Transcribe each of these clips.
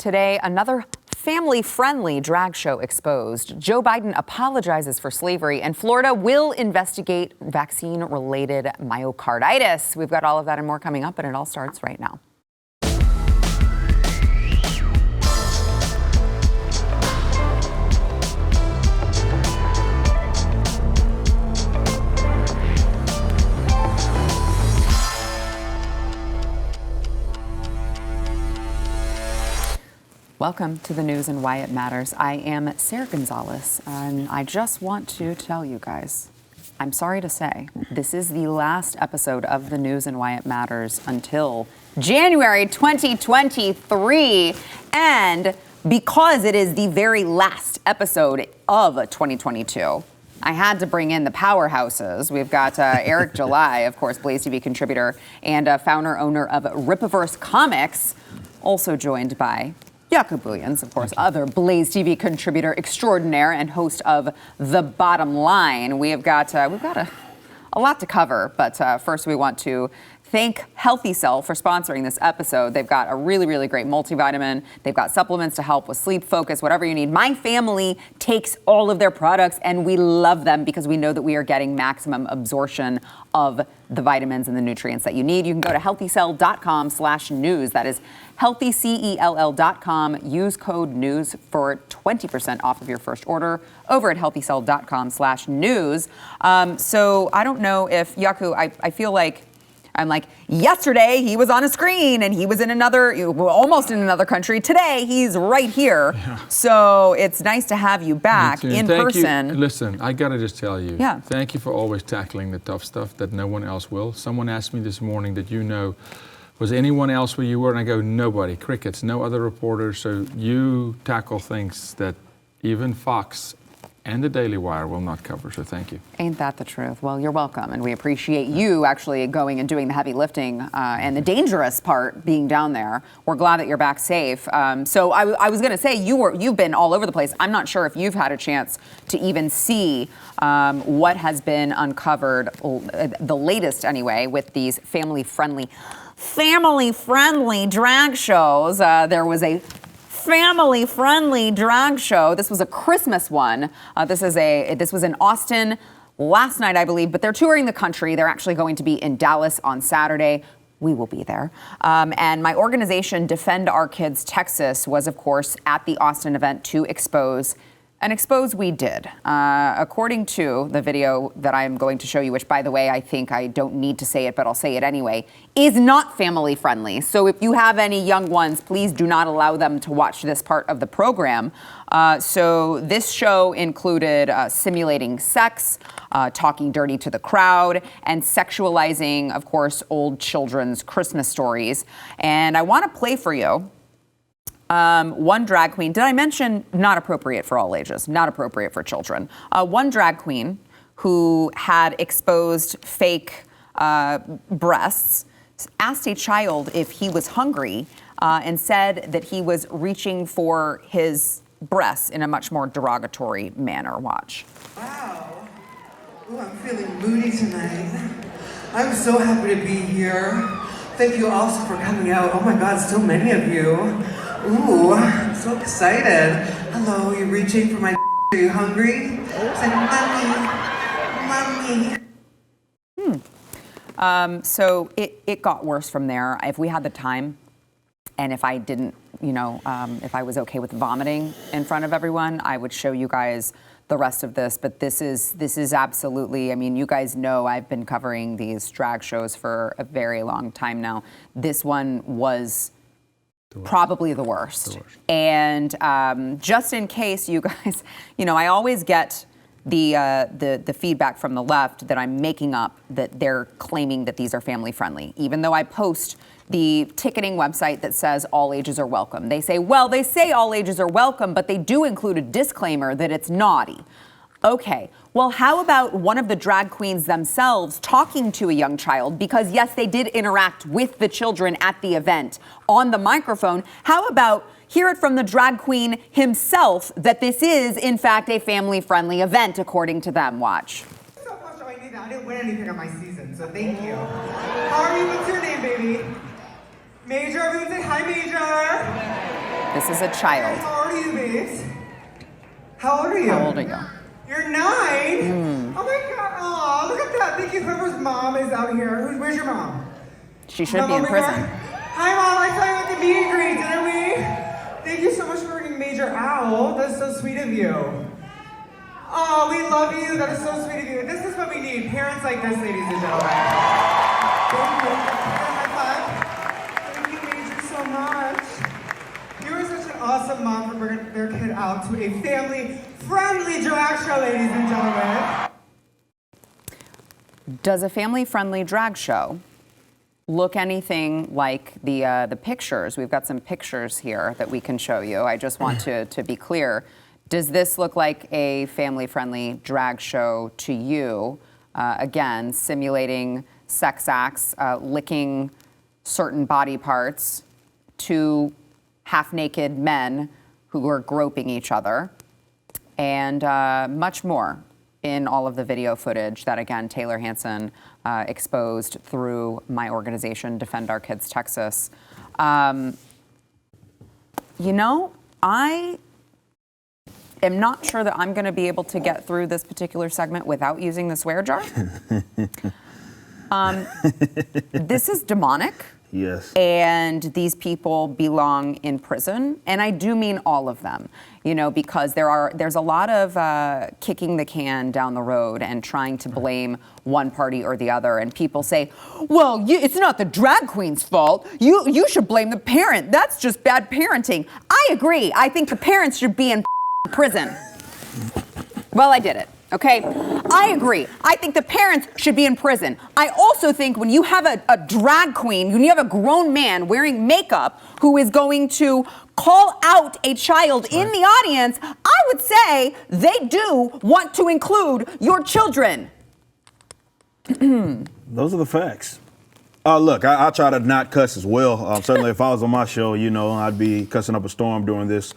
Today, another family-friendly drag show exposed. Joe Biden apologizes for slavery, and Florida will investigate vaccine-related myocarditis. We've got all of that and more coming up, and it all starts right now. Welcome to the news and why it matters. I am Sarah Gonzalez, and I just want to tell you guys, I'm sorry to say, this is the last episode of the news and why it matters until January 2023. And because it is the very last episode of 2022, I had to bring in the powerhouses. We've got Eric July, of course, BlazeTV contributor and founder, owner of Rippaverse Comics, also joined by Jaco Booyens, of course, other BlazeTV contributor extraordinaire and host of The Bottom Line. We've got a lot to cover, but first we want to thank Healthy Cell for sponsoring this episode. They've got a really, really great multivitamin. They've got supplements to help with sleep, focus, whatever you need. My family takes all of their products, and we love them because we know that we are getting maximum absorption of the vitamins and the nutrients that you need. You can go to healthycell.com/news. That is healthycell.com. Use code NEWS for 20% off of your first order over at healthycell.com/news. So I don't know if, Jaco, I feel like I'm like, yesterday he was on a screen and he was in almost in another country. Today he's right here. Yeah. So it's nice to have you back in person. You. Listen, I gotta just tell you, yeah. Thank you for always tackling the tough stuff that no one else will. Someone asked me this morning that was anyone else where you were? And I go, nobody, crickets, no other reporters. So you tackle things that even Fox and the Daily Wire will not cover, so thank you. Ain't that the truth? Well, you're welcome, and we appreciate you actually going and doing the heavy lifting and the dangerous part being down there. We're glad that you're back safe. So I was going to say, you've been all over the place. I'm not sure if you've had a chance to even see what has been uncovered, the latest anyway, with these family-friendly drag shows. There was a family-friendly drag show. This was a Christmas one. This was in Austin last night, I believe, but they're touring the country. They're actually going to be in Dallas on Saturday. We will be there. And my organization, Defend Our Kids Texas, was, of course, at the Austin event to expose we did. According to the video that I'm going to show you, which, by the way, I think I don't need to say it, but I'll say it anyway, is not family friendly. So if you have any young ones, please do not allow them to watch this part of the program. So this show included simulating sex, talking dirty to the crowd, and sexualizing, of course, old children's Christmas stories. And I want to play for you one drag queen. Did I mention not appropriate for all ages, not appropriate for children? One drag queen who had exposed fake breasts asked a child if he was hungry and said that he was reaching for his breasts in a much more derogatory manner. Watch. Wow. Ooh, I'm feeling moody tonight. I'm so happy to be here. Thank you also for coming out. Oh my God, so many of you. Ooh, I'm so excited. Hello, you're reaching for my Are you hungry? Say, mommy. So it got worse from there. If we had the time, and if I didn't, if I was okay with vomiting in front of everyone, I would show you guys the rest of this. But this is absolutely, I mean, you guys know I've been covering these drag shows for a very long time now. This one was probably the worst. And just in case you guys, I always get the feedback from the left that I'm making up that they're claiming that these are family friendly, even though I post the ticketing website that says all ages are welcome. They say all ages are welcome, but they do include a disclaimer that it's naughty. Okay, well, how about one of the drag queens themselves talking to a young child? Because yes, they did interact with the children at the event on the microphone. How about hear it from the drag queen himself that this is, in fact, a family-friendly event, according to them. Watch. So much I need that. I didn't win anything on my season, so thank you. How are you? What's your name, baby? Major, everyone say hi, Major. This is a child. How old are you, babes? How old are you? How old are you? You're 9? Oh my God. Oh, look at that. Thank you. Whoever's mom is out here. Where's your mom? She should Mom be in over prison. here? Hi, Mom. I saw you at the meet and greet, didn't we? Thank you so much for bringing Major out. That's so sweet of you. Oh, we love you. That is so sweet of you. This is what we need. Parents like this, ladies and gentlemen. Thank you. High five. Thank you, Major, so much. You are such an awesome mom for bringing their kid out to a family-friendly drag show, ladies and gentlemen. Does a family-friendly drag show look anything like the pictures? We've got some pictures here that we can show you. I just want to be clear. Does this look like a family-friendly drag show to you? Again, simulating sex acts, licking certain body parts, two half-naked men who are groping each other, and much more in all of the video footage that, again, Taylor Hanson exposed through my organization, Defend Our Kids Texas. You know, I am not sure that I'm going to be able to get through this particular segment without using the swear jar. This is demonic. Yes. And these people belong in prison. And I do mean all of them, you know, because there's a lot of kicking the can down the road and trying to blame one party or the other. And people say, well, it's not the drag queen's fault. You should blame the parent. That's just bad parenting. I agree. I think the parents should be in prison. Well, I did it. Okay, I agree. I think the parents should be in prison. I also think when you have a drag queen, when you have a grown man wearing makeup who is going to call out a child in the audience, I would say they do want to include your children. Those are the facts. Look, I try to not cuss as well. Certainly if I was on my show, you know, I'd be cussing up a storm during this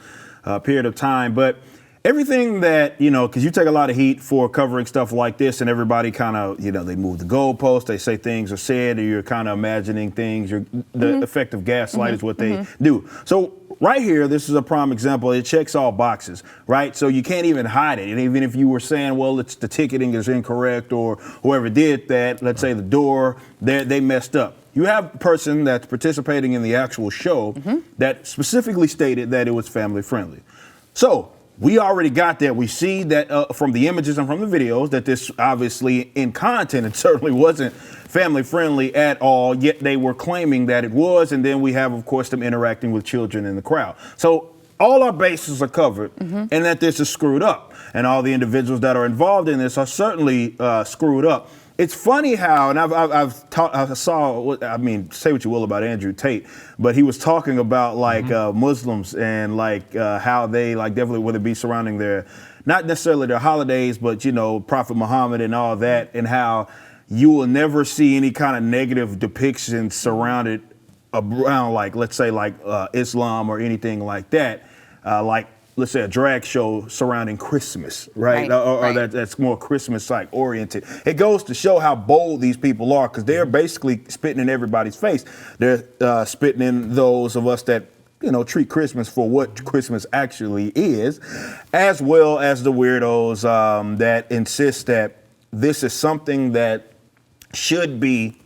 period of time. But everything that, you know, because you take a lot of heat for covering stuff like this, and everybody kind of, you know, they move the goalpost, they say things are said, or you're kind of imagining things. The effect of gaslight is what they do. So right here, this is a prime example. It checks all boxes, right? So you can't even hide it. And even if you were saying, well, it's the ticketing is incorrect, or whoever did that, let's say the door, they messed up. You have a person that's participating in the actual show that specifically stated that it was family friendly. So we already got that. We see that from the images and from the videos that this obviously in content, it certainly wasn't family friendly at all, yet they were claiming that it was. And then we have, of course, them interacting with children in the crowd. So all our bases are covered and that this is screwed up. And all the individuals that are involved in this are certainly screwed up. It's funny how, and I saw, I mean, say what you will about Andrew Tate, but he was talking about like Muslims and like how they like definitely would be surrounding their, not necessarily their holidays, but, you know, Prophet Muhammad and all that, and how you will never see any kind of negative depictions surrounded around like, let's say like Islam or anything like that, like, let's say a drag show surrounding Christmas, right? Or that's more Christmas-like oriented. It goes to show how bold these people are, because they're basically spitting in everybody's face. They're spitting in those of us that, you know, treat Christmas for what Christmas actually is, as well as the weirdos that insist that this is something that should be,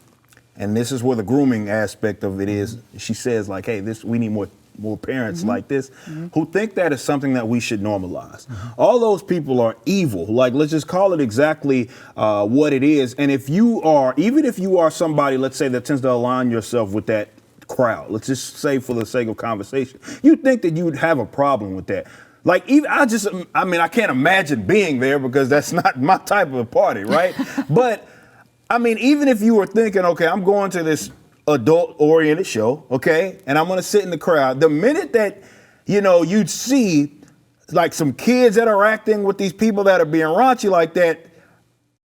and this is where the grooming aspect of it is. She says like, hey, we need more parents like this who think that is something that we should normalize. All those people are evil. Like, let's just call it exactly what it is. And if you are, even if you are somebody, let's say, that tends to align yourself with that crowd, let's just say for the sake of conversation, you think that you would have a problem with that. Like, even I can't imagine being there because that's not my type of party, right? But I mean, even if you were thinking, okay, I'm going to this adult-oriented show, okay, and I'm gonna sit in the crowd. The minute that, you know, you'd see like some kids that are acting with these people that are being raunchy like that,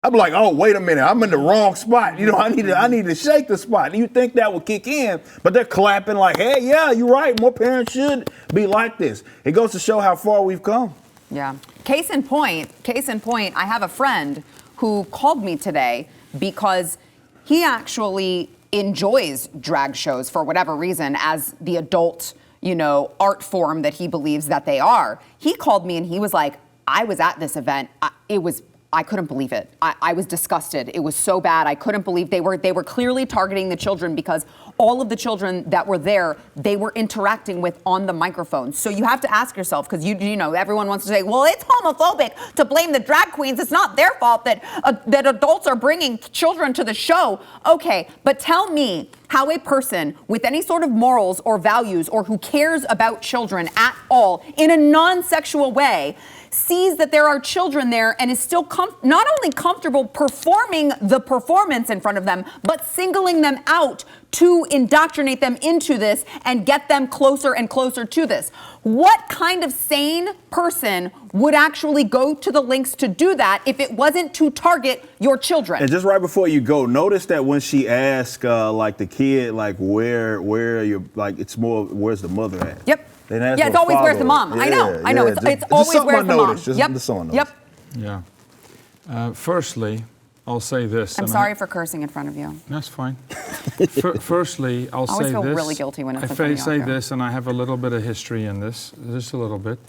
I'm like, oh, wait a minute, I'm in the wrong spot. You know, I need to shake the spot. And you think that would kick in, but they're clapping like, hey, yeah, you're right. More parents should be like this. It goes to show how far we've come. Yeah. Case in point, I have a friend who called me today because he actually enjoys drag shows for whatever reason as the adult, art form that he believes that they are. He called me and he was like, I was at this event. I couldn't believe it. I was disgusted. It was so bad. I couldn't believe they were clearly targeting the children because all of the children that were there, they were interacting with on the microphone. So you have to ask yourself, because everyone wants to say, well, it's homophobic to blame the drag queens. It's not their fault that adults are bringing children to the show. Okay, but tell me how a person with any sort of morals or values or who cares about children at all in a non-sexual way sees that there are children there and is still not only comfortable performing the performance in front of them, but singling them out to indoctrinate them into this and get them closer and closer to this. What kind of sane person would actually go to the lengths to do that if it wasn't to target your children? And just right before you go, notice that when she asked the kid, where are you, it's more, where's the mother at? Yep. Yeah, it's always where's the mom. I know. It's always where's the mom. Yep. Yeah. Firstly, I'll say this. I'm sorry for cursing in front of you. That's fine. Firstly, I'll say this. I always feel really guilty when it's in front of you. If I say this, and I have a little bit of history in this, just a little bit.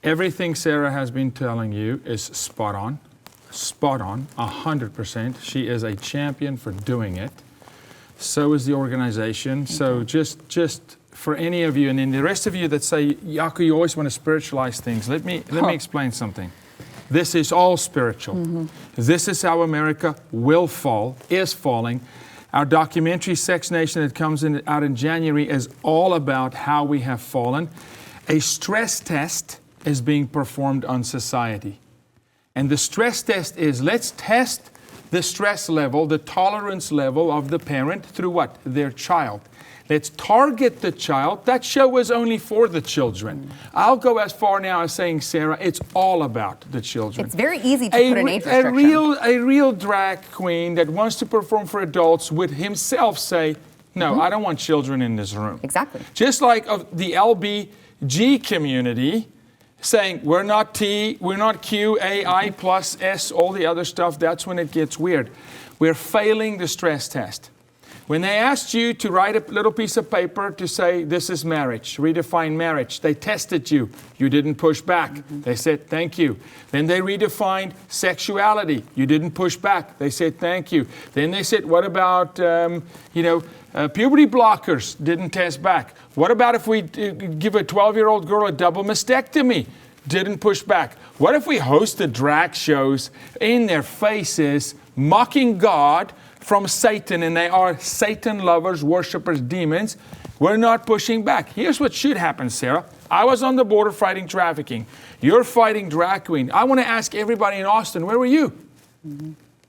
Everything Sarah has been telling you is spot on, 100%. She is a champion for doing it. So is the organization. So just for any of you, and then the rest of you that say, Yaku, you always want to spiritualize things, let me explain something. This is all spiritual. This is how America will fall, is falling. Our documentary, Sex Nation, that comes out in January, is all about how we have fallen. A stress test is being performed on society. And the stress test is, let's test the stress level, the tolerance level of the parent through what? Their child. Let's target the child. That show was only for the children. I'll go as far now as saying, Sarah, it's all about the children. It's very easy to put an age restriction. A real drag queen that wants to perform for adults would himself say, no, I don't want children in this room. Exactly. Just like of the LBG community saying, we're not T, we're not Q, A, I plus S, all the other stuff, that's when it gets weird. We're failing the stress test. When they asked you to write a little piece of paper to say, this is marriage, redefine marriage, they tested you. You didn't push back. They said, thank you. Then they redefined sexuality. You didn't push back. They said, thank you. Then they said, what about, puberty blockers? Didn't test back. What about if we give a 12-year-old girl a double mastectomy? Didn't push back. What if we hosted drag shows in their faces, mocking God from Satan, and they are Satan lovers, worshipers, demons? We're not pushing back. Here's what should happen, Sarah. I was on the border fighting trafficking. You're fighting drag queen. I want to ask everybody in Austin, where were you?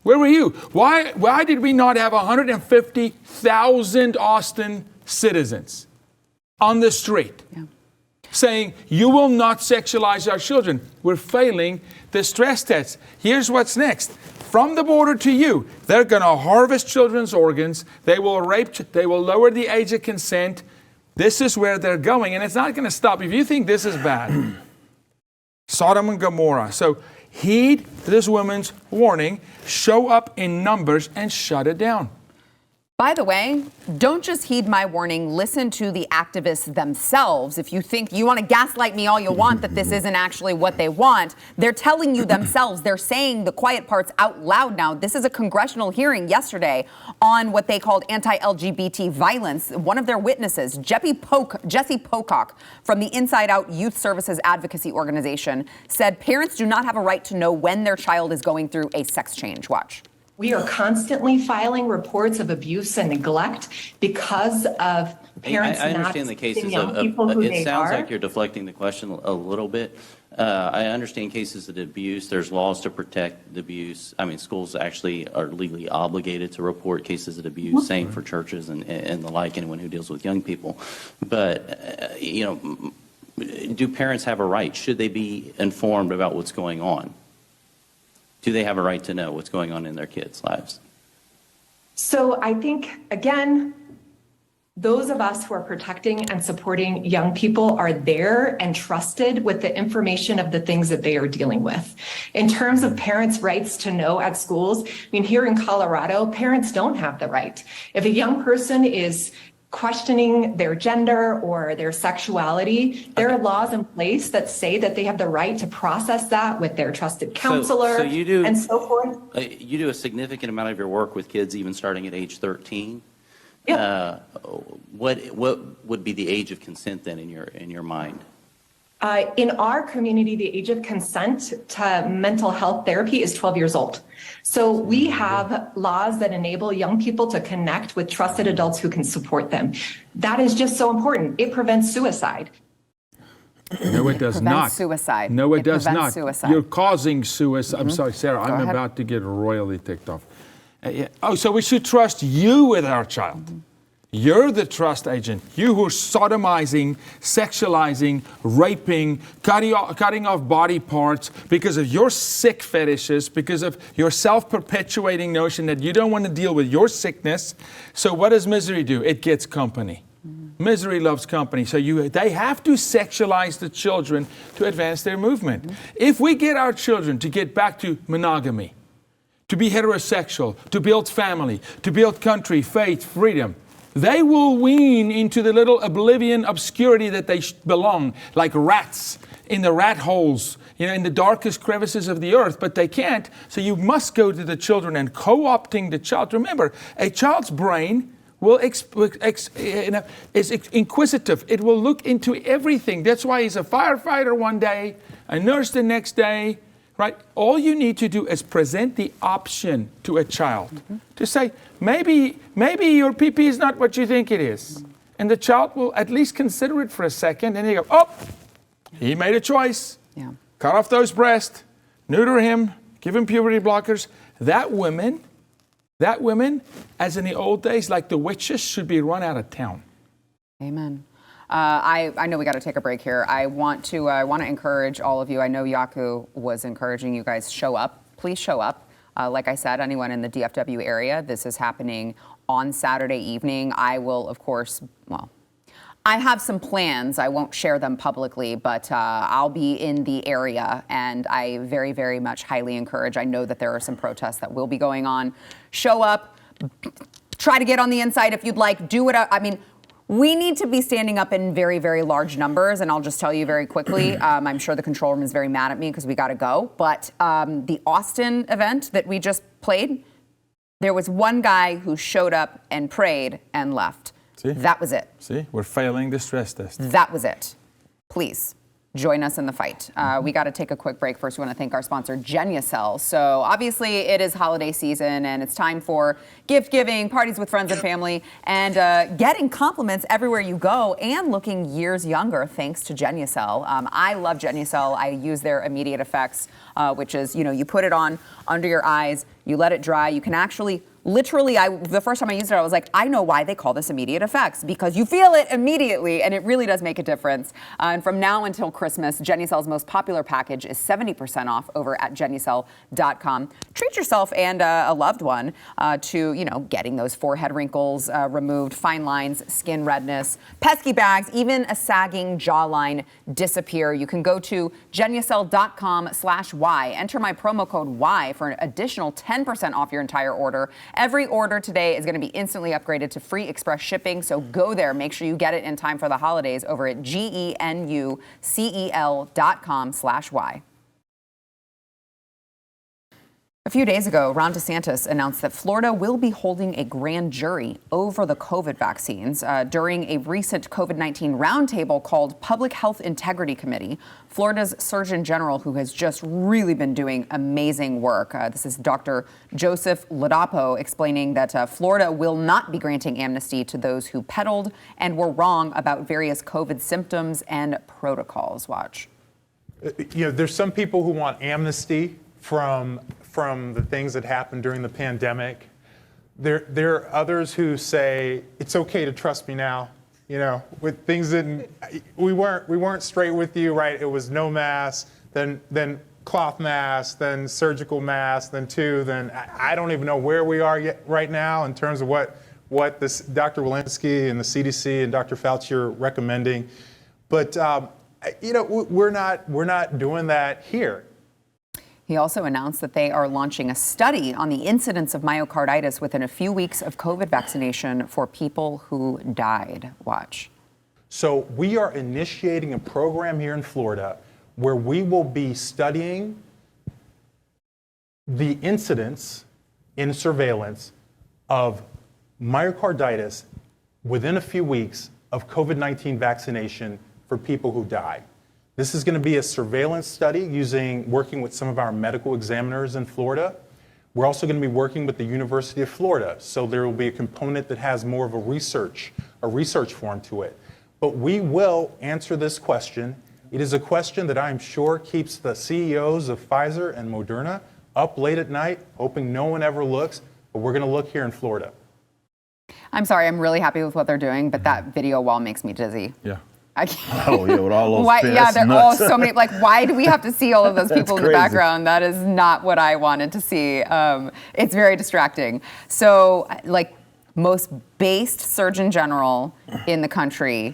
Where were you? Why did we not have 150,000 Austin citizens on the street saying, you will not sexualize our children? We're failing the stress test. Here's what's next. From the border to you, they're going to harvest children's organs. They will rape. They will lower the age of consent. This is where they're going, and it's not going to stop. If you think this is bad, Sodom and Gomorrah. So heed this woman's warning, show up in numbers, and shut it down. By the way, don't just heed my warning, listen to the activists themselves. If you think you want to gaslight me all you want that this isn't actually what they want, they're telling you themselves, they're saying the quiet parts out loud now. This is a congressional hearing yesterday on what they called anti-LGBT violence. One of their witnesses, Jesse Pocock from the Inside Out Youth Services Advocacy Organization, said parents do not have a right to know when their child is going through a sex change. Watch. We are constantly filing reports of abuse and neglect because of parents I understand the cases of it sounds like you're deflecting the question a little bit. I understand cases of abuse. There's laws to protect the abuse. I mean, schools actually are legally obligated to report cases of abuse, same for churches and the like, anyone who deals with young people. But, do parents have a right? Should they be informed about what's going on? Do they have a right to know what's going on in their kids' lives? So I think, again, those of us who are protecting and supporting young people are there and trusted with the information of the things that they are dealing with. In terms of parents' rights to know at schools, I mean, here in Colorado, parents don't have the right. If a young person is questioning their gender or their sexuality, there are laws in place that say that they have the right to process that with their trusted counselor So you do, and so forth. You do a significant amount of your work with kids even starting at age 13. Yeah. What would be the age of consent then in your mind? In our community, the age of consent to mental health therapy is 12 years old. So we have laws that enable young people to connect with trusted adults who can support them. That is just so important. It prevents suicide. No, it does not. Suicide. No, it does prevents not. Suicide. You're causing suicide. I'm sorry, Sarah. Go I'm ahead. about to get royally ticked off. Yeah. Oh, so we should trust you with our child. You're the trust agent. You who are sodomizing, sexualizing, raping, cutting off body parts because of your sick fetishes, because of your self-perpetuating notion that you don't want to deal with your sickness. So what does misery do? It gets company. Misery loves company. So they have to sexualize the children to advance their movement. If we get our children to get back to monogamy, to be heterosexual, to build family, to build country, faith, freedom, they will wean into the little oblivion, obscurity that they belong, like rats in the rat holes, in the darkest crevices of the earth, but they can't. So you must go to the children and co-opting the child. Remember, a child's brain is inquisitive. It will look into everything. That's why he's a firefighter one day, a nurse the next day, right? All you need to do is present the option to a child to say, maybe your pee-pee is not what you think it is. And the child will at least consider it for a second, and they go, oh, he made a choice. Yeah. Cut off those breasts, neuter him, give him puberty blockers. That women, as in the old days, like the witches, should be run out of town. Amen. I know we got to take a break here. I want to encourage all of you. I know Yaku was encouraging you guys, show up. Please show up. Like I said, anyone in the DFW area, this is happening on Saturday evening. I will, of course, I have some plans. I won't share them publicly, but I'll be in the area, and I very, very much highly encourage. I know that there are some protests that will be going on. Show up. Try to get on the inside if you'd like. Do it. I mean, we need to be standing up in very, very large numbers, and I'll just tell you very quickly, I'm sure the control room is very mad at me because we got to go, but the Austin event that we just played, there was one guy who showed up and prayed and left. See? That was it. See, we're failing the stress test. That was it. Please join us in the fight. We got to take a quick break. First, we want to thank our sponsor, Genucel. So obviously it is holiday season and it's time for gift giving, parties with friends and family, and getting compliments everywhere you go and looking years younger thanks to Genucel. I love Genucel. I use their immediate effects, which is, you put it on under your eyes, you let it dry. You can actually literally, the first time I used it, I was like, I know why they call this immediate effects, because you feel it immediately, and it really does make a difference. And from now until Christmas, Genucel's most popular package is 70% off over at Genucel.com. Treat yourself and a loved one to, getting those forehead wrinkles removed, fine lines, skin redness, pesky bags, even a sagging jawline disappear. You can go to Genucel.com/Y. Enter my promo code Y for an additional 10% off your entire order. Every order today is going to be instantly upgraded to free express shipping, so go there. Make sure you get it in time for the holidays over at GENUCEL.com/Y. A few days ago, Ron DeSantis announced that Florida will be holding a grand jury over the COVID vaccines. During a recent COVID-19 roundtable called Public Health Integrity Committee, Florida's Surgeon General, who has just really been doing amazing work, this is Dr. Joseph Ladapo, explaining that Florida will not be granting amnesty to those who peddled and were wrong about various COVID symptoms and protocols. Watch. There's some people who want amnesty from the things that happened during the pandemic. There are others who say it's okay to trust me now. With things that we weren't straight with you, right? It was no mask, then cloth mask, then surgical mask, then I don't even know where we are yet right now in terms of what this Dr. Walensky and the CDC and Dr. Fauci are recommending. But we're not doing that here. He also announced that they are launching a study on the incidence of myocarditis within a few weeks of COVID vaccination for people who died. Watch. So we are initiating a program here in Florida where we will be studying the incidence in surveillance of myocarditis within a few weeks of COVID-19 vaccination for people who die. This is going to be a surveillance study working with some of our medical examiners in Florida. We're also going to be working with the University of Florida, so there will be a component that has more of a research form to it. But we will answer this question. It is a question that I'm sure keeps the CEOs of Pfizer and Moderna up late at night, hoping no one ever looks, but we're going to look here in Florida. I'm sorry, I'm really happy with what they're doing, but that video wall makes me dizzy. Yeah. I can't. Oh, yeah, with all those Yeah, they're all so many. Like, why do we have to see all of those people in the crazy. background? That is not what I wanted to see. It's very distracting. So, like, most based surgeon general in the country,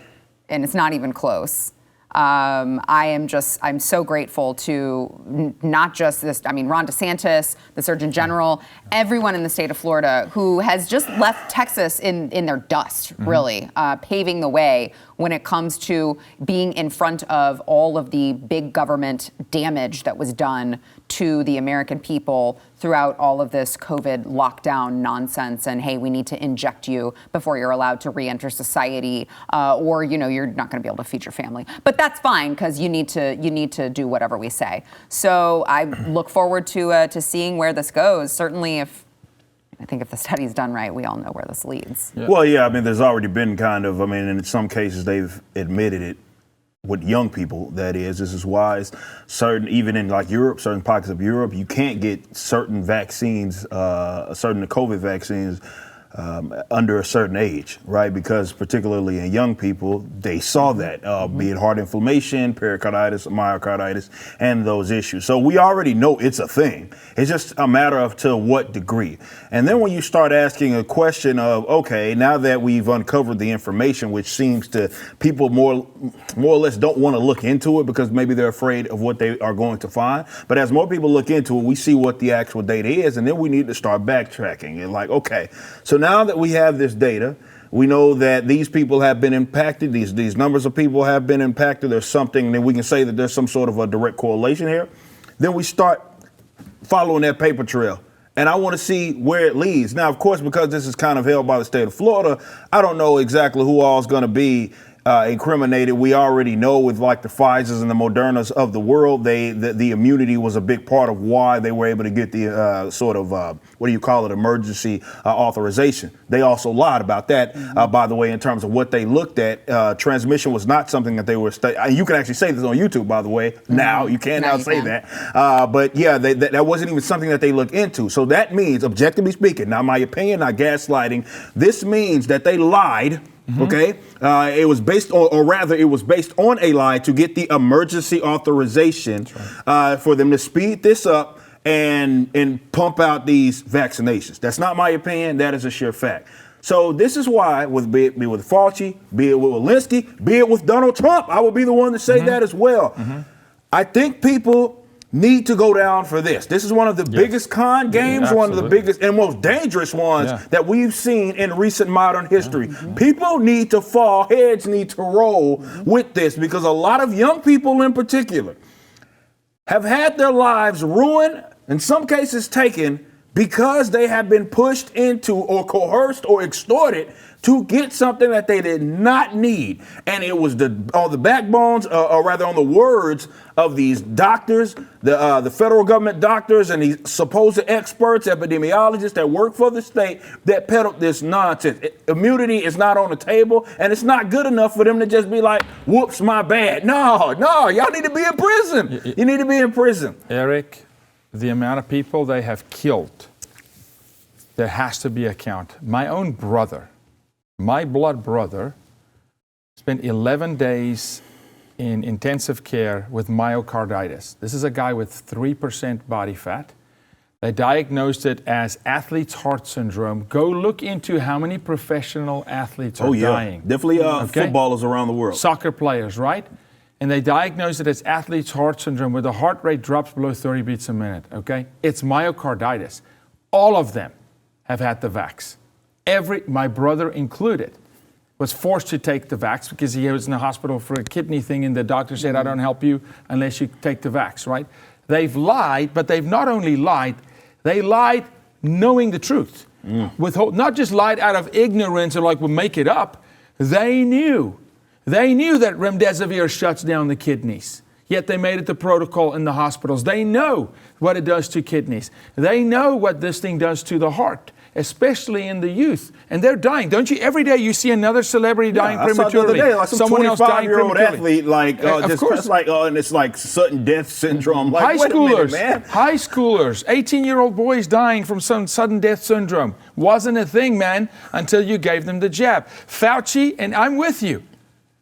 and it's not even close. I'm so grateful to not just this, Ron DeSantis, the Surgeon General, everyone in the state of Florida who has just left Texas in their dust, really, paving the way when it comes to being in front of all of the big government damage that was done to the American people throughout all of this COVID lockdown nonsense. And hey, we need to inject you before you're allowed to re-enter society, or you're not going to be able to feed your family. But that's fine because you need to do whatever we say. So I look forward to seeing where this goes. Certainly, I think if the study's done right, we all know where this leads. Yeah. Well, yeah, there's already been in some cases they've admitted it with young people, that is. This is why even in like Europe, certain pockets of Europe, you can't get certain vaccines, certain COVID vaccines under a certain age, right? Because particularly in young people, they saw that, be it heart inflammation, pericarditis, myocarditis, and those issues. So we already know it's a thing. It's just a matter of to what degree. And then when you start asking a question of, okay, now that we've uncovered the information, which seems to people more or less don't want to look into it because maybe they're afraid of what they are going to find. But as more people look into it, we see what the actual data is, and then we need to start backtracking and like, okay, so now that we have this data, we know that these people have been impacted, these numbers of people have been impacted, there's something that we can say that there's some sort of a direct correlation here. Then we start following that paper trail. And I want to see where it leads. Now, of course, because this is kind of held by the state of Florida, I don't know exactly who all is going to be incriminated. We already know with like the Pfizers and the Modernas of the world, the immunity was a big part of why they were able to get the emergency authorization. They also lied about that, by the way, in terms of what they looked at. Transmission was not something that they were. You can actually say this on YouTube, by the way. Now you can now say that. But yeah, that wasn't even something that they looked into. So that means, objectively speaking, now my opinion, not gaslighting, this means that they lied. Okay, it was based on, or rather, it was based on a lie to get the emergency authorization for them to speed this up and pump out these vaccinations. That's not my opinion. That is a sheer fact. So this is why, be it with Fauci, be it with Walensky, be it with Donald Trump, I will be the one to say that as well. I think people need to go down for this. This is one of the biggest con games, one of the biggest and most dangerous ones that we've seen in recent modern history. People need to fall, heads need to roll with this, because a lot of young people in particular have had their lives ruined, in some cases taken, because they have been pushed into or coerced or extorted to get something that they did not need. And it was on the backbones, or rather on the words of these doctors, the federal government doctors and these supposed experts, epidemiologists that work for the state that peddled this nonsense. Immunity is not on the table, and it's not good enough for them to just be like, whoops, my bad. No, y'all need to be in prison. You need to be in prison. Eric, the amount of people they have killed, there has to be a count. My own brother, my blood brother, spent 11 days in intensive care with myocarditis. This is a guy with 3% body fat. They diagnosed it as athlete's heart syndrome. Go look into how many professional athletes are dying. Definitely footballers around the world. Soccer players, right? and they diagnose it as athlete's heart syndrome where the heart rate drops below 30 beats a minute, okay? It's myocarditis. All of them have had the vax. My brother included, was forced to take the vax because he was in the hospital for a kidney thing and the doctor said, I don't help you unless you take the vax, right? They've lied, but they've not only lied, they lied knowing the truth. Not just lied out of ignorance or like, we'll make it up. They knew that remdesivir shuts down the kidneys. Yet they made it the protocol in the hospitals. They know what it does to kidneys. They know what this thing does to the heart, especially in the youth. And they're dying. Don't you? Every day you see another celebrity dying prematurely. I saw the other day, like some someone else dying 25-year-old prematurely. athlete, of course. and it's like sudden death syndrome. Like, High wait a minute, schoolers, man. 18-year-old boys dying from some sudden death syndrome. Wasn't a thing, man, until you gave them the jab. Fauci, and I'm with you.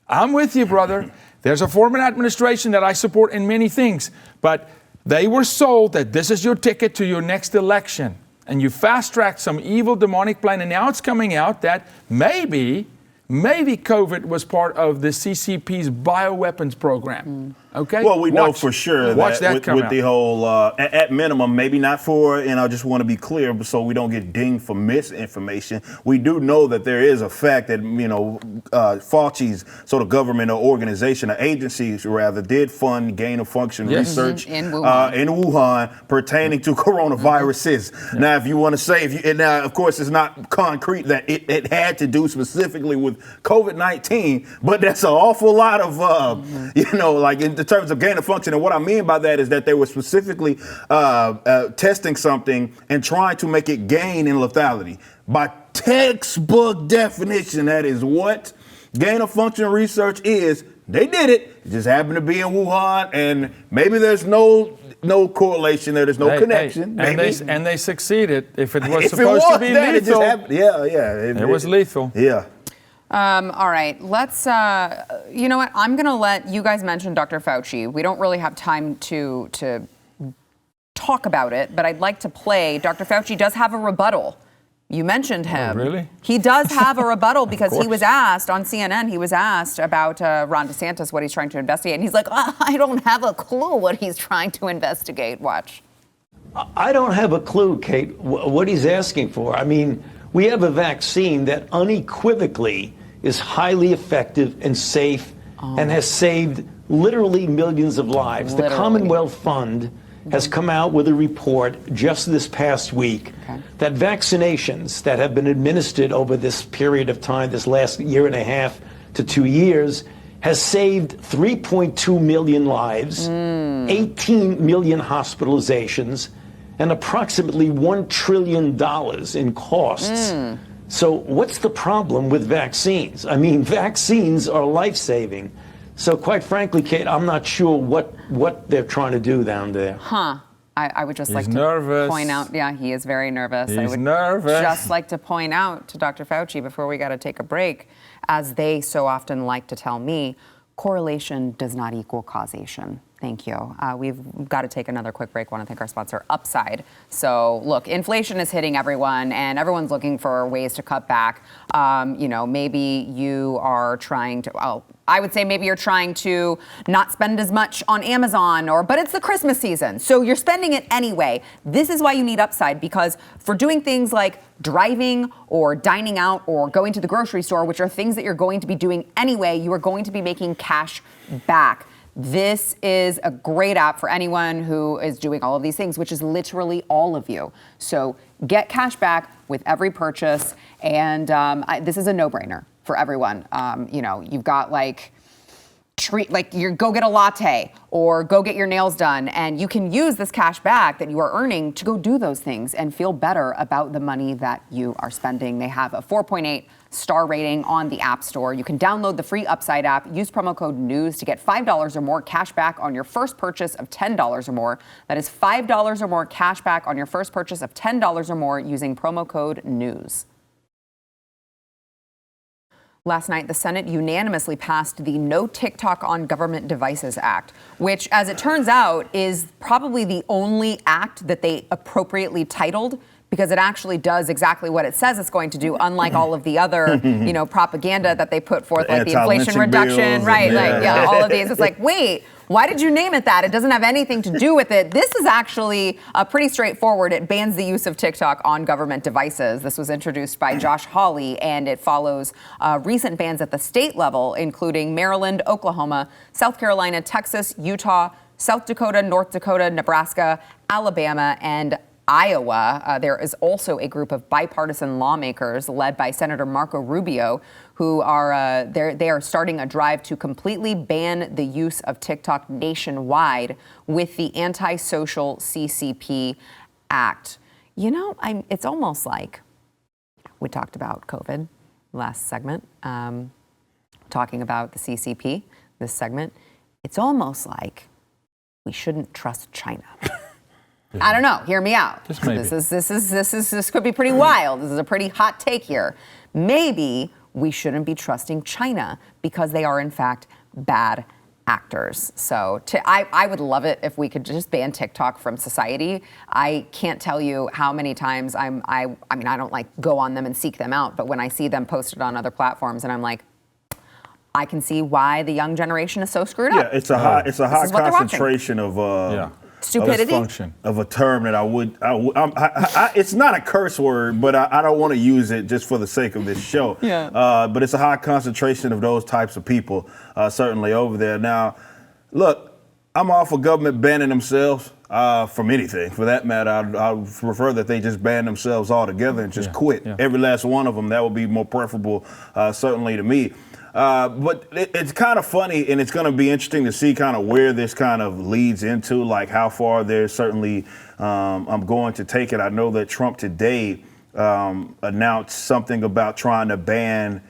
I'm with you, brother. There's a former administration that I support in many things, but they were sold that this is your ticket to your next election. And you fast-tracked some evil demonic plan, and now it's coming out that maybe COVID was part of the CCP's bioweapons program. Okay? Well, we know for sure that with the whole, at minimum, maybe not for, and I just want to be clear so we don't get dinged for misinformation. We do know that there is a fact that, Fauci's sort of government or organization or agencies rather did fund gain-of-function research in Wuhan pertaining to coronaviruses. Now, if you want to say, and now, of course, it's not concrete that it had to do specifically with COVID-19, but that's an awful lot of, like in terms of gain of function. And what I mean by that is that they were specifically testing something and trying to make it gain in lethality. By textbook definition, that is what gain of function research is. They did it. It just happened to be in Wuhan, and maybe there's no correlation there. There's no connection. And they succeeded. If it was supposed to be lethal, it was lethal. Yeah. All right, let's, you know what, I'm going to let you guys mention Dr. Fauci. We don't really have time to talk about it, but I'd like to play. Dr. Fauci does have a rebuttal. You mentioned him. Oh, really? He does have a rebuttal because he was asked on CNN, he was asked about Ron DeSantis, what he's trying to investigate. And he's like, I don't have a clue what he's trying to investigate. Watch. I don't have a clue, Kate, what he's asking for. I mean, we have a vaccine that unequivocally is highly effective and safe and has saved literally millions of lives. The Commonwealth Fund has come out with a report just this past week that vaccinations that have been administered over this period of time, this last year and a half to 2 years, has saved 3.2 million lives, 18 million hospitalizations, and approximately $1 trillion in costs. So what's the problem with vaccines? I mean, vaccines are life-saving. So quite frankly, Kate, I'm not sure what they're trying to do down there. I would just like to point out, he is very nervous. I would just like to point out to Dr. Fauci before we got to take a break, as they so often like to tell me, correlation does not equal causation. Thank you. We've got to take another quick break. I want to thank our sponsor, Upside. So, look, inflation is hitting everyone, and everyone's looking for ways to cut back. Maybe you are trying to, I would say maybe you're trying to not spend as much on Amazon, but it's the Christmas season, so you're spending it anyway. This is why you need Upside, because for doing things like driving or dining out or going to the grocery store, which are things that you're going to be doing anyway, you are going to be making cash back. This is a great app for anyone who is doing all of these things, which is literally all of you. So get cash back with every purchase. And this is a no-brainer for everyone. You've got go get a latte or go get your nails done. And you can use this cash back that you are earning to go do those things and feel better about the money that you are spending. They have a 4.8 star rating on the App Store. You can download the free Upside app, use promo code NEWS to get $5 or more cash back on your first purchase of $10 or more. That is $5 or more cash back on your first purchase of $10 or more using promo code NEWS. Last night, the Senate unanimously passed the No TikTok on Government Devices Act, which, as it turns out, is probably the only act that they appropriately titled, because it actually does exactly what it says it's going to do, unlike all of the other, propaganda that they put forth, like the inflation reduction, right? All of these. It's like, wait, why did you name it that? It doesn't have anything to do with it. This is actually pretty straightforward. It bans the use of TikTok on government devices. This was introduced by Josh Hawley, and it follows recent bans at the state level, including Maryland, Oklahoma, South Carolina, Texas, Utah, South Dakota, North Dakota, Nebraska, Alabama, and Iowa. There is also a group of bipartisan lawmakers led by Senator Marco Rubio who are they are starting a drive to completely ban the use of TikTok nationwide with the anti-social CCP Act. It's almost like we talked about COVID last segment, talking about the CCP this segment. It's almost like we shouldn't trust China. I don't know. Hear me out. Just maybe. This could be pretty wild. This is a pretty hot take here. Maybe we shouldn't be trusting China because they are in fact bad actors. So I would love it if we could just ban TikTok from society. I can't tell you how many times I mean I don't like go on them and seek them out, but when I see them posted on other platforms and I'm like, I can see why the young generation is so screwed up. Yeah, it's a high concentration of stupidity of a term that it's not a curse word, but I don't want to use it just for the sake of this show. But it's a high concentration of those types of people, certainly over there. Now, look, I'm all for government banning themselves from anything. For that matter, I prefer that they just ban themselves altogether and just quit. Every last one of them. That would be more preferable, certainly to me. But it's kind of funny, and it's going to be interesting to see kind of where this kind of leads into, like how far they're certainly I'm going to take it. I know that Trump today announced something about trying to ban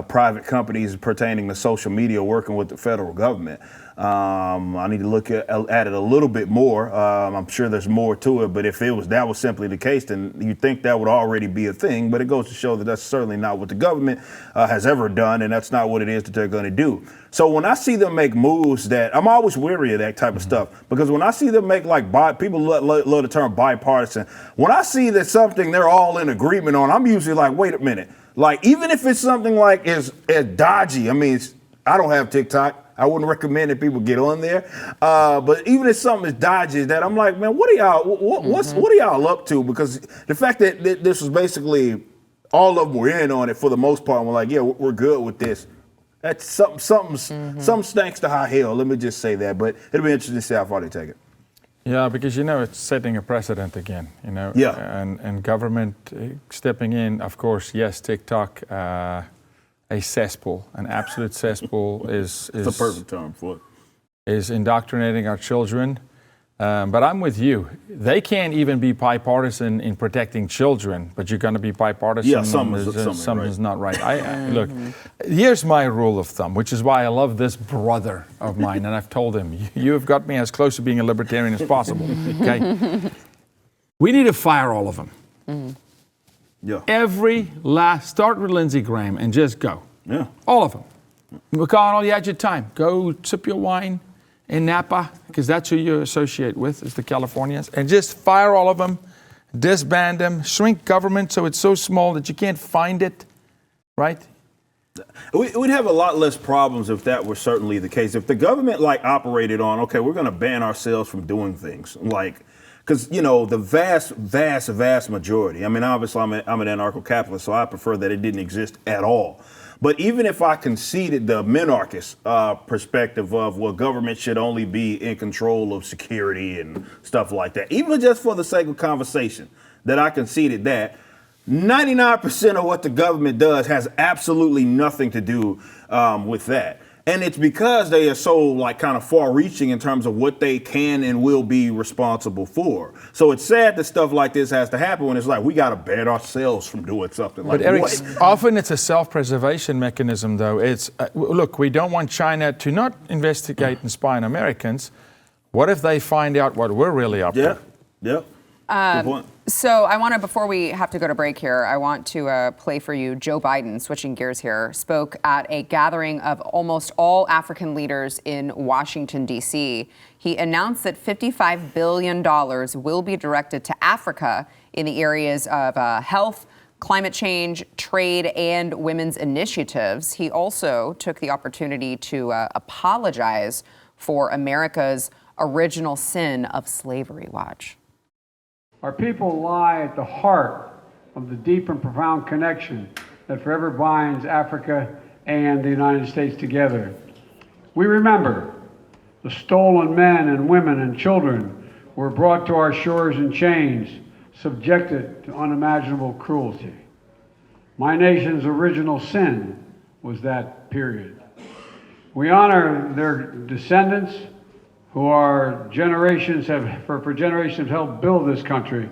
private companies pertaining to social media working with the federal government. I need to look at it a little bit more. I'm sure there's more to it, but if that was simply the case, then you'd think that would already be a thing. But it goes to show that that's certainly not what the government has ever done, and that's not what it is that they're going to do. So when I see them make moves that I'm always weary of that type of stuff, because when I see them make people love the term bipartisan. When I see that something they're all in agreement on, I'm usually like, wait a minute. Like, even if it's something like as dodgy, I mean, I don't have TikTok. I wouldn't recommend that people get on there. But even if something as dodgy as that, I'm like, man, what are y'all up to? Because the fact that this was basically all of them were in on it for the most part, and we're like, yeah, we're good with this. That's something stinks to high hell. Let me just say that. But it'll be interesting to see how far they take it. Yeah, because it's setting a precedent again. Yeah. And government stepping in. Of course, yes, TikTok. A cesspool, an absolute cesspool is it's a perfect term for it. Is indoctrinating our children. But I'm with you. They can't even be bipartisan in protecting children, but you're going to be bipartisan. Yeah, something's not right. Look, here's my rule of thumb, which is why I love this brother of mine, and I've told him, you have got me as close to being a libertarian as possible. Okay, we need to fire all of them. Mm-hmm. Yeah. Start with Lindsey Graham and just go. Yeah. All of them. McConnell, you had your time. Go sip your wine in Napa, because that's who you associate with, is the Californians. And just fire all of them, disband them, shrink government so it's so small that you can't find it, right? We'd have a lot less problems if that were certainly the case. If the government operated on, okay, we're going to ban ourselves from doing things because, the vast majority, I mean, obviously I'm an anarcho-capitalist, so I prefer that it didn't exist at all. But even if I conceded the minarchist perspective of, well, government should only be in control of security and stuff like that, even just for the sake of conversation, that I conceded that, 99% of what the government does has absolutely nothing to do with that. And it's because they are so kind of far-reaching in terms of what they can and will be responsible for. So it's sad that stuff like this has to happen when it's like we got to ban ourselves from doing something like that. But Eric, often it's a self-preservation mechanism, though. It's look, we don't want China to not investigate and spy on Americans. What if they find out what we're really up to? Yeah. Good point. So I want to, before we have to go to break here, I want to play for you Joe Biden, switching gears here, spoke at a gathering of almost all African leaders in Washington, D.C. He announced that $55 billion will be directed to Africa in the areas of health, climate change, trade, and women's initiatives. He also took the opportunity to apologize for America's original sin of slavery. Watch. Our people lie at the heart of the deep and profound connection that forever binds Africa and the United States together. We remember the stolen men and women and children who were brought to our shores in chains, subjected to unimaginable cruelty. My nation's original sin was that period. We honor their descendants who are generations for generations helped build this country.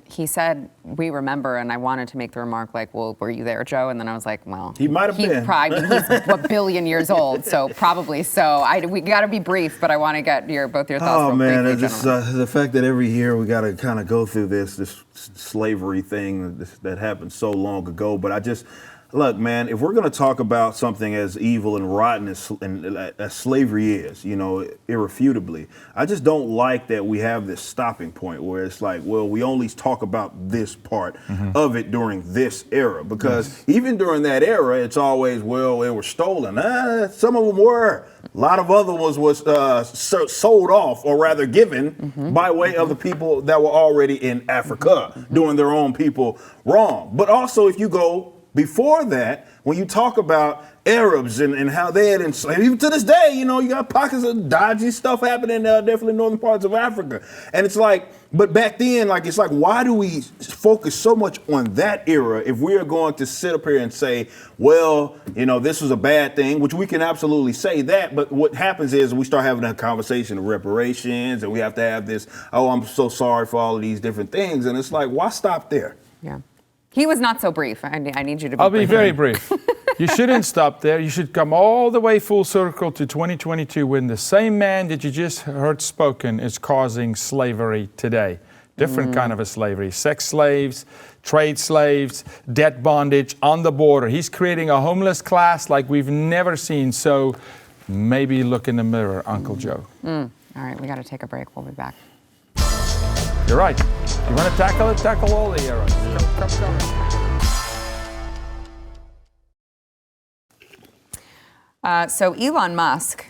He said, "We remember," and I wanted to make the remark like, "Well, were you there, Joe?" And then I was like, "Well, he might have been. He's a billion years old, so probably so." We got to be brief, but I want to get both your thoughts. Oh man, briefly, it's just the fact that every year we got to kind of go through this slavery thing that happened so long ago. But I just. Look, man, if we're going to talk about something as evil and rotten as slavery is, irrefutably, I just don't like that we have this stopping point where it's like, well, we only talk about this part of it during this era. Because even during that era, it's always, well, they were stolen. Some of them were. A lot of other ones was sold off, or rather given, by way of the people that were already in Africa, doing their own people wrong. But also, if you go before that, when you talk about Arabs and how they had enslaved, even to this day, you got pockets of dodgy stuff happening definitely in northern parts of Africa. And it's like, but back then, it's like, why do we focus so much on that era if we are going to sit up here and say, well, this was a bad thing, which we can absolutely say that. But what happens is we start having a conversation of reparations, and we have to have this, oh, I'm so sorry for all of these different things. And it's like, why stop there? Yeah. He was not so brief. I need you to be I'll brief. be very brief. You shouldn't stop there. You should come all the way full circle to 2022 when the same man that you just heard spoken is causing slavery today. Different kind of a slavery. Sex slaves, trade slaves, debt bondage on the border. He's creating a homeless class like we've never seen. So maybe look in the mirror, Uncle Joe. All right, we got to take a break. We'll be back. You're right. You want to tackle it? Tackle all the eras. Come. So Elon Musk,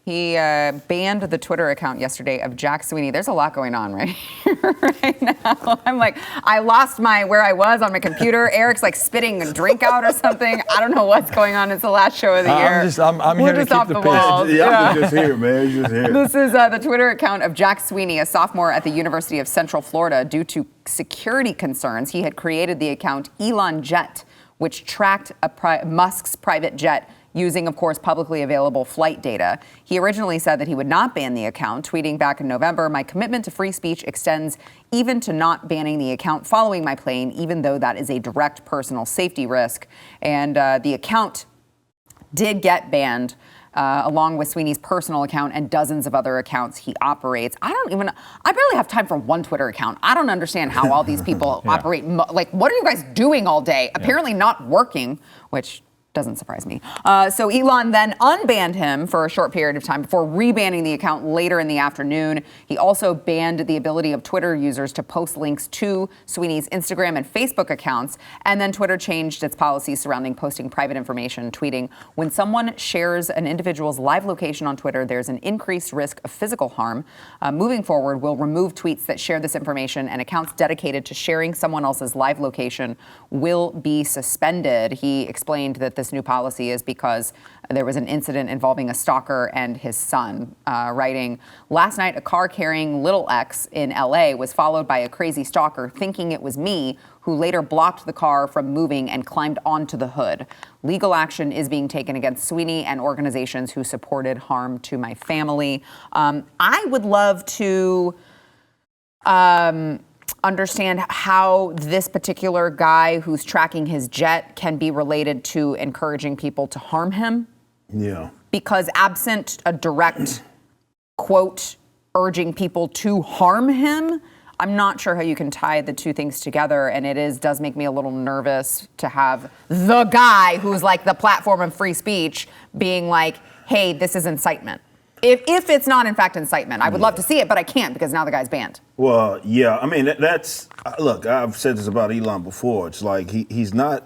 he banned the Twitter account yesterday of Jack Sweeney. There's a lot going on right now. I'm like, I lost where I was on my computer. Eric's like spitting a drink out or something. I don't know what's going on. It's the last show of the year. I'm here to keep the pace. I'm just here, man. Just here. This is the Twitter account of Jack Sweeney, a sophomore at the University of Central Florida. Due to security concerns, he had created the account Elon Jet, which tracked Musk's private jet using, of course, publicly available flight data. He originally said that he would not ban the account, tweeting back in November, "My commitment to free speech extends even to not banning the account following my plane, even though that is a direct personal safety risk." And the account did get banned, along with Sweeney's personal account and dozens of other accounts he operates. I barely have time for one Twitter account. I don't understand how all these people operate. What are you guys doing all day? Apparently not working, which doesn't surprise me. So Elon then unbanned him for a short period of time before rebanning the account later in the afternoon. He also banned the ability of Twitter users to post links to Sweeney's Instagram and Facebook accounts. And then Twitter changed its policy surrounding posting private information, tweeting, "When someone shares an individual's live location on Twitter, there's an increased risk of physical harm. Moving forward, we'll remove tweets that share this information, and accounts dedicated to sharing someone else's live location will be suspended." He explained that this new policy is because there was an incident involving a stalker and his son, writing, "Last night, a car carrying little X in LA was followed by a crazy stalker thinking it was me, who later blocked the car from moving and climbed onto the hood. Legal action is being taken against Sweeney and organizations who supported harm to my family." I would love to understand how this particular guy who's tracking his jet can be related to encouraging people to harm him. Yeah. Because absent a direct quote urging people to harm him, I'm not sure how you can tie the two things together. And does make me a little nervous to have the guy who's like the platform of free speech being like, hey, this is incitement. if it's not in fact incitement. I would love to see it, but I can't because now the guy's banned. Well, yeah, I mean, that's, look, I've said this about Elon before. It's like he's not,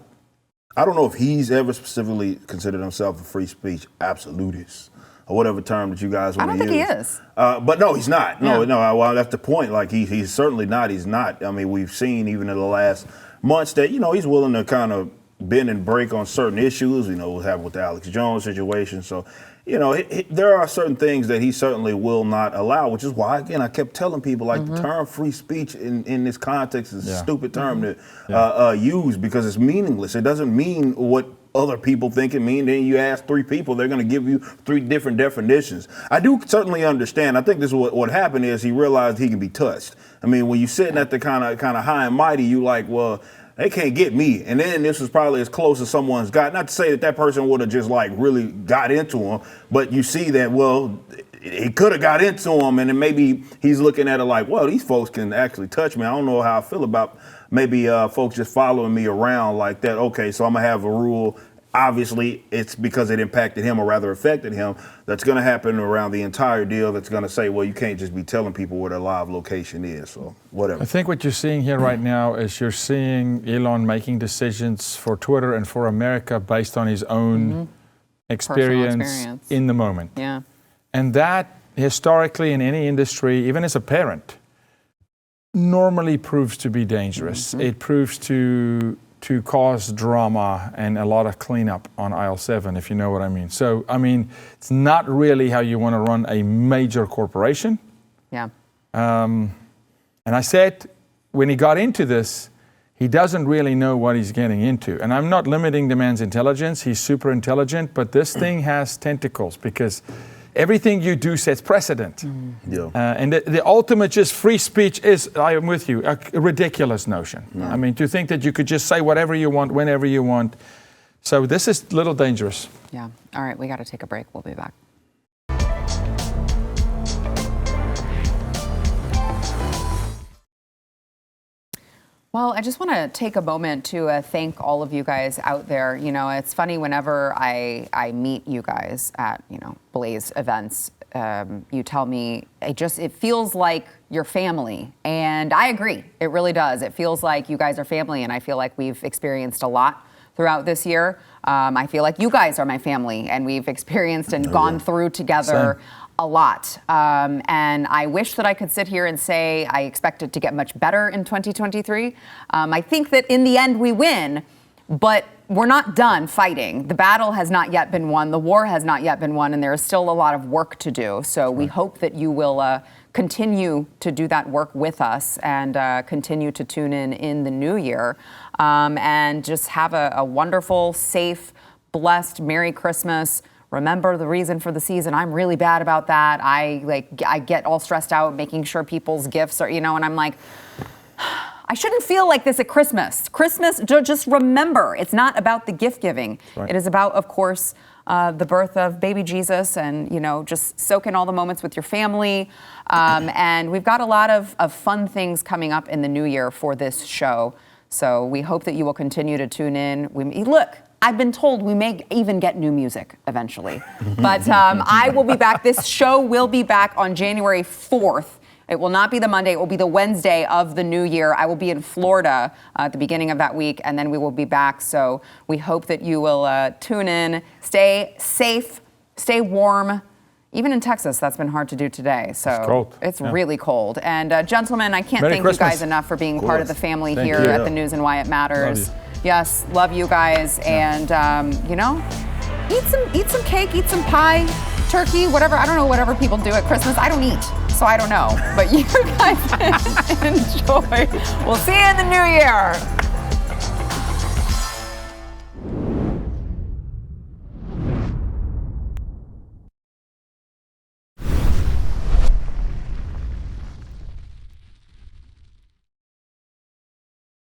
I don't know if he's ever specifically considered himself a free speech absolutist or whatever term that you guys want to use. I don't think he is. But no, he's not. No, Yeah. well, that's the point. Like, he's certainly not. He's not. I mean, we've seen even in the last months that, he's willing to kind of bend and break on certain issues, we have with the Alex Jones situation. So, there are certain things that he certainly will not allow, which is why, again, I kept telling people, like, the term free speech in this context is a stupid term to use because it's meaningless. It doesn't mean what other people think it means. Then you ask 3 people, they're going to give you 3 different definitions. I do certainly understand. I think this is what happened is he realized he can be touched. I mean, when you're sitting at the kind of high and mighty, you like, well, they can't get me. And then this is probably as close as someone's got. Not to say that person would have just like really got into him, but you see that, well, he could have got into him, and then maybe he's looking at it like, well, these folks can actually touch me. I don't know how I feel about maybe folks just following me around like that. Okay, so I'm going to have a rule. Obviously, it's because it impacted him or rather affected him. That's going to happen around the entire deal that's going to say, well, you can't just be telling people where their live location is. So whatever. I think what you're seeing here right now is you're seeing Elon making decisions for Twitter and for America based on his own experience in the moment. Yeah. And that historically in any industry, even as a parent, normally proves to be dangerous. It proves to cause drama and a lot of cleanup on aisle 7, if you know what I mean. So, I mean, it's not really how you want to run a major corporation. Yeah. And I said, when he got into this, he doesn't really know what he's getting into. And I'm not limiting the man's intelligence. He's super intelligent, but this thing has tentacles because everything you do sets precedent. And the ultimate just free speech is, I am with you, a ridiculous notion. I mean, to think that you could just say whatever you want, whenever you want. So this is a little dangerous. Yeah. All right, we got to take a break. We'll be back. Well, I just want to take a moment to thank all of you guys out there. It's funny whenever I meet you guys at, Blaze events, you tell me it feels like your family. And I agree. It really does. It feels like you guys are family. And I feel like we've experienced a lot throughout this year. I feel like you guys are my family and we've experienced and gone through together a lot. And I wish that I could sit here and say I expect it to get much better in 2023. I think that in the end we win, but we're not done fighting. The battle has not yet been won. The war has not yet been won, and there is still a lot of work to do. So we hope that you will continue to do that work with us and continue to tune in the new year and just have a wonderful, safe, blessed Merry Christmas. Remember the reason for the season. I'm really bad about that. I get all stressed out making sure people's gifts are, and I'm like, I shouldn't feel like this at Christmas. Christmas, just remember, it's not about the gift giving. It is about, of course, the birth of baby Jesus and, just soak in all the moments with your family. And we've got a lot of fun things coming up in the new year for this show. So we hope that you will continue to tune in. Look, I've been told we may even get new music eventually. But I will be back. This show will be back on January 4th. It will not be the Monday. It will be the Wednesday of the new year. I will be in Florida at the beginning of that week, and then we will be back. So we hope that you will tune in, stay safe, stay warm. Even in Texas, that's been hard to do today. So it's cold. It's really cold. And gentlemen, I can't Merry thank Christmas. you guys enough for being part of the family Thank here you. at the News and Why It Matters. Love you. Yes, love you guys. And, eat some cake, eat some pie, turkey, whatever. I don't know, whatever people do at Christmas. I don't eat, so I don't know. But you guys enjoy. We'll see you in the new year.